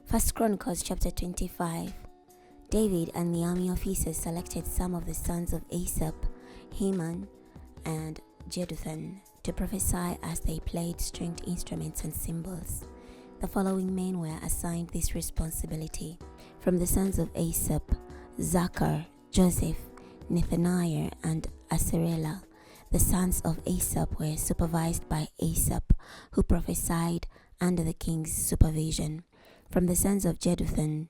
First Chronicles chapter 25. David and the army officers selected some of the sons of Asaph, Heman, and Jeduthun to prophesy as they played stringed instruments and cymbals. The following men were assigned this responsibility. From the sons of Asaph, Zachar, Joseph, Nethaniah, and Asarela. The sons of Asaph were supervised by Asaph, who prophesied under the king's supervision. From the sons of Jeduthun,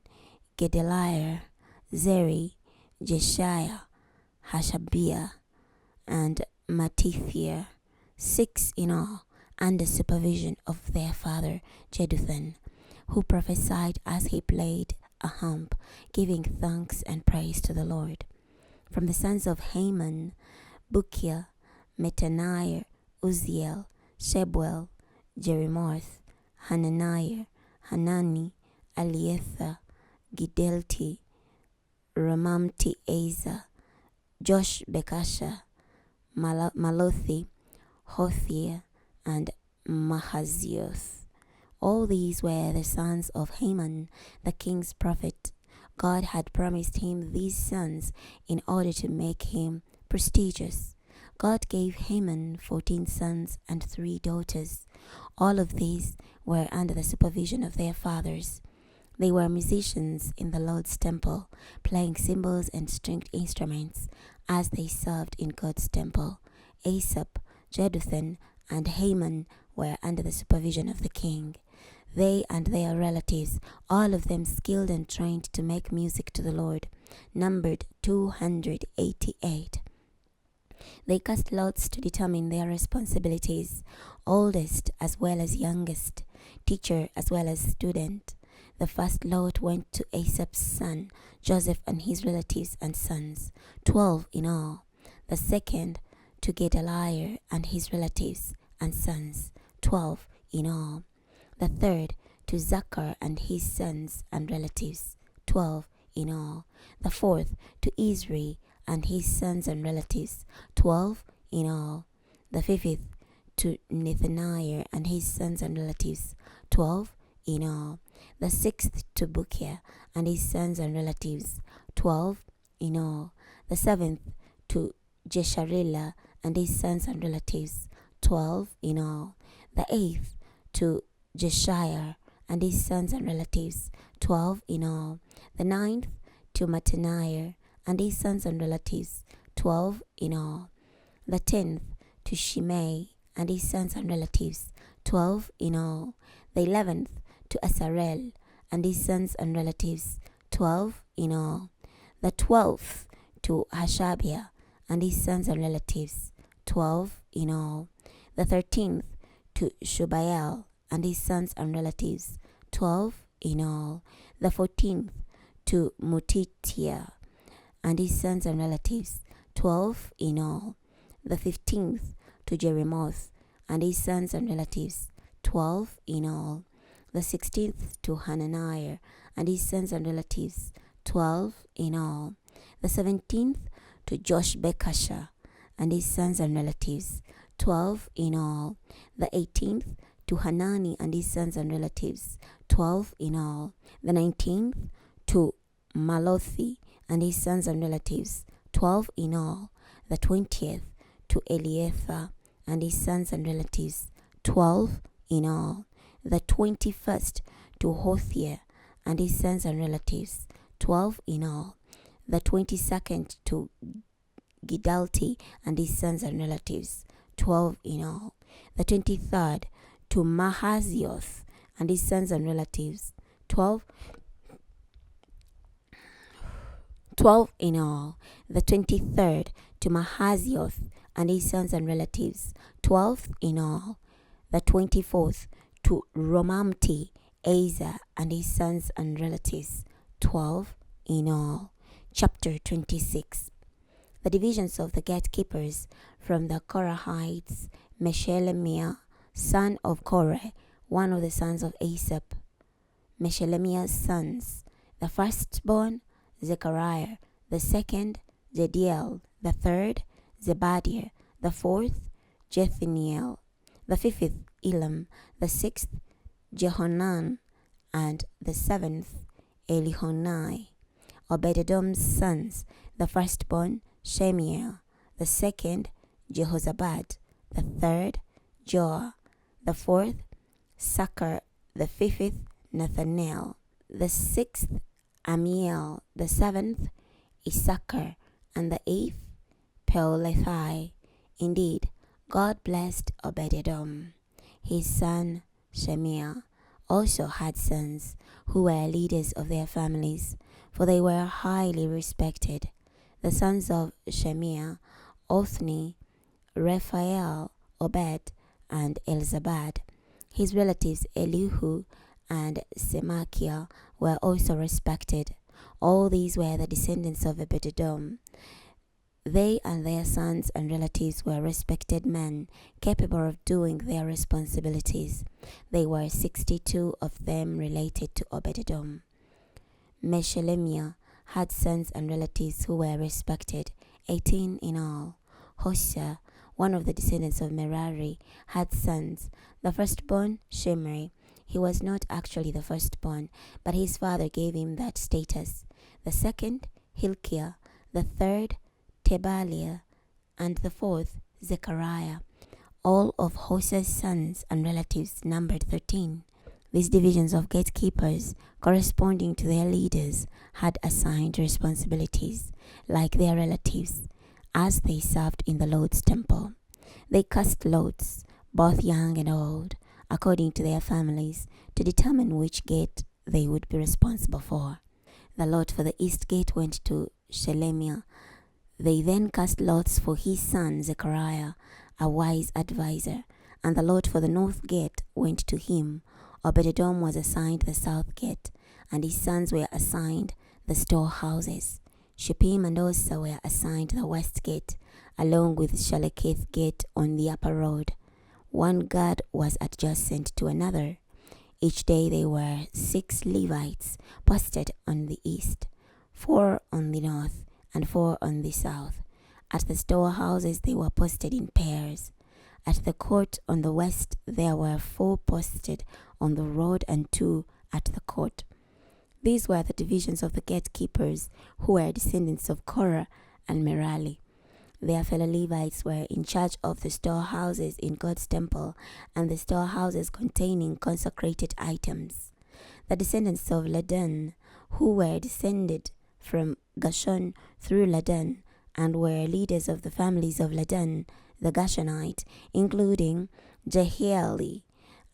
Gedaliah, Zeri, Jeshiah, Hashabiah, and Mattithiah, 6 in all, under supervision of their father Jeduthun, who prophesied as he played a harp, giving thanks and praise to the Lord. From the sons of Heman, Bukiah, Mattaniah, Uzziel, Shebuel, Jerimoth, Hananiah, Hanani, Eliether, Gidelti, Ramamti Asa, Josh Bekasha, Malothi, Hothiah, and Mahazioth. All these were the sons of Heman, the king's prophet. God had promised him these sons in order to make him prestigious. God gave Heman 14 sons and 3 daughters. All of these were under the supervision of their fathers. They were musicians in the Lord's temple, playing cymbals and stringed instruments as they served in God's temple. Asaph, Jeduthun, and Heman were under the supervision of the king. They and their relatives, all of them skilled and trained to make music to the Lord, numbered 288. They cast lots to determine their responsibilities, oldest as well as youngest, teacher as well as student. The first lot went to Asaph's son, Joseph, and his relatives and sons, 12 in all. The second to Gedaliah and his relatives and sons, 12 in all. The third to Zachar and his sons and relatives, 12 in all. The fourth to Izri and his sons and relatives, 12 in all. The fifth to Nethaniah and his sons and relatives, 12 in all. The sixth to Bukiah and his sons and relatives, 12 in all. The seventh to Jesharela and his sons and relatives, 12 in all. The eighth to Jeshiah and his sons and relatives, 12 in all. The ninth to Mattaniah and his sons and relatives, 12 in all. The 10th to Shimei and his sons and relatives, 12 in all. The 11th to Asarel and his sons and relatives, 12 in all. The 12th to Hashabiah and his sons and relatives, 12 in all. The 13th to Shubael and his sons and relatives, 12 in all. The 14th to Mutitiah and his sons and relatives, 12 in all. The 15th to Jerimoth and his sons and relatives, 12 in all. The 16th to Hananiah and his sons and relatives, 12 in all. The 17th to Josh Bekasha and his sons and relatives, 12 in all. The 18th to Hanani and his sons and relatives, 12 in all. The 19th to Malothi and his sons and relatives, 12 in all. The 20th to Eliether and his sons and relatives, 12 in all. The 21st to Hothiah and his sons and relatives, 12 in all. The 22nd to Gidalti and his sons and relatives, 12 in all. The 23rd to Mahazioth and his sons and relatives, 12 in all. The 23rd to Mahazioth and his sons and relatives, 12 in all. The 24th to Romamti Asa and his sons and relatives, 12 in all. Chapter 26. The divisions of the gatekeepers. From the Korahites, Meshelemiah, son of Korah, one of the sons of Asaph. Meshelemiah's sons: the firstborn, Zechariah; the second, Jediel; the third, Zebadiah; the fourth, Jethniel; the fifth, Elam; the sixth, Jehonan; and the 7th Elihonai. Obed-Edom's sons, the firstborn Shemiel, the second Jehozabad, the third Joah, the fourth Sakar, the fifth Nathanael, the sixth Amiel, the seventh Issachar, and the eighth Peolethai. Indeed, God blessed Obed-Edom. His son Shemiah also had sons who were leaders of their families, for they were highly respected. The sons of Shemiah, Othni, Raphael, Obed, and Elzabad. His relatives Elihu and Semachiah were also respected. All these were the descendants of Obed-Edom. They and their sons and relatives were respected men, capable of doing their responsibilities. They were 62 of them related to Obed-Edom. Meshelemiah had sons and relatives who were respected, 18 in all. Hosea, one of the descendants of Merari, had sons. The firstborn, Shimri. He was not actually the firstborn, but his father gave him that status. The second, Hilkiah. The third, Tebaliah, and the fourth, Zechariah. All of Hosea's sons and relatives numbered 13. These divisions of gatekeepers, corresponding to their leaders, had assigned responsibilities, like their relatives, as they served in the Lord's temple. They cast lots, both young and old, according to their families, to determine which gate they would be responsible for. The lot for the east gate went to Shelemiah. They then cast lots for his son Zechariah, a wise adviser, and the lot for the north gate went to him. Obed-Edom was assigned the south gate, and his sons were assigned the storehouses. Shuppim and Osa were assigned the west gate, along with Shaleketh gate on the upper road. One guard was adjacent to another. Each day there were 6 Levites posted on the east, 4 on the north, and 4 on the south. At the storehouses they were posted in pairs. At the court on the west there were 4 posted on the road and 2 at the court. These were the divisions of the gatekeepers, who were descendants of Korah and Merari. Their fellow Levites were in charge of the storehouses in God's temple and the storehouses containing consecrated items. The descendants of Ladan, who were descended from Gershon through Ladan, and were leaders of the families of Ladan, the Gershonite, including Jehieli,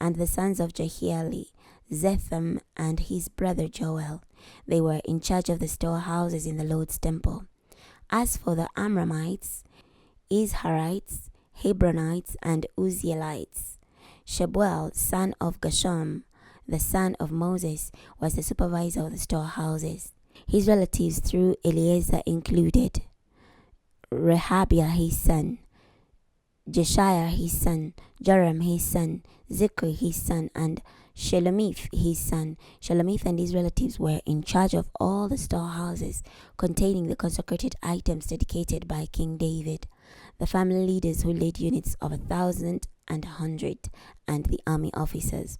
and the sons of Jehieli, Zetham and his brother Joel. They were in charge of the storehouses in the Lord's temple. As for the Amramites, Izharites, Hebronites, and Uzzielites, Shebuel, son of Gershom, the son of Moses, was the supervisor of the storehouses. His relatives through Eliezer included Rehabiah his son, Jeshiah his son, Joram his son, Zikri his son, and Shelomith his son. Shelomith and his relatives were in charge of all the storehouses containing the consecrated items dedicated by King David. The family leaders who led units of 1,000 and 100, and the army officers.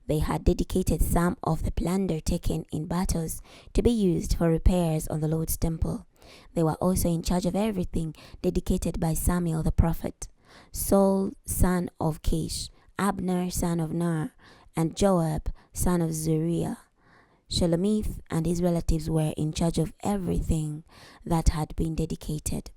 They had dedicated some of the plunder taken in battles to be used for repairs on the Lord's temple. They were also in charge of everything dedicated by Samuel the prophet. Saul, son of Kish, Abner, son of Ner, and Joab, son of Zeruiah. Shelomith and his relatives were in charge of everything that had been dedicated.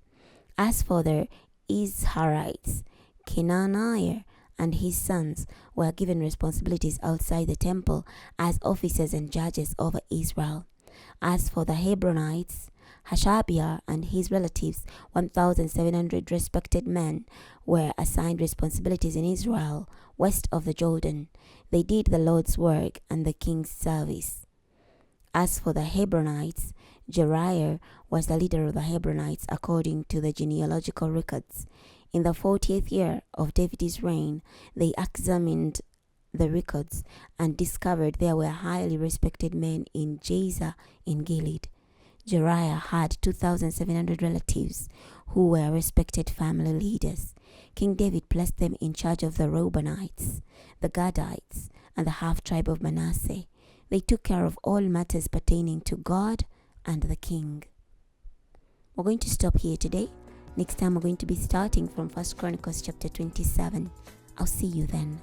As for the Izharites, Kenaniah and his sons were given responsibilities outside the temple as officers and judges over Israel. As for the Hebronites, Hashabiah and his relatives, 1,700 respected men, were assigned responsibilities in Israel, west of the Jordan. They did the Lord's work and the king's service. As for the Hebronites, Jeriah was the leader of the Hebronites according to the genealogical records. In the 40th year of David's reign, they examined the records and discovered there were highly respected men in Jazer in Gilead. Jeriah had 2,700 relatives who were respected family leaders. King David placed them in charge of the Reubenites, the Gadites, and the half-tribe of Manasseh. They took care of all matters pertaining to God and the king. We're going to stop here today. Next time we're going to be starting from 1 Chronicles chapter 27. I'll see you then.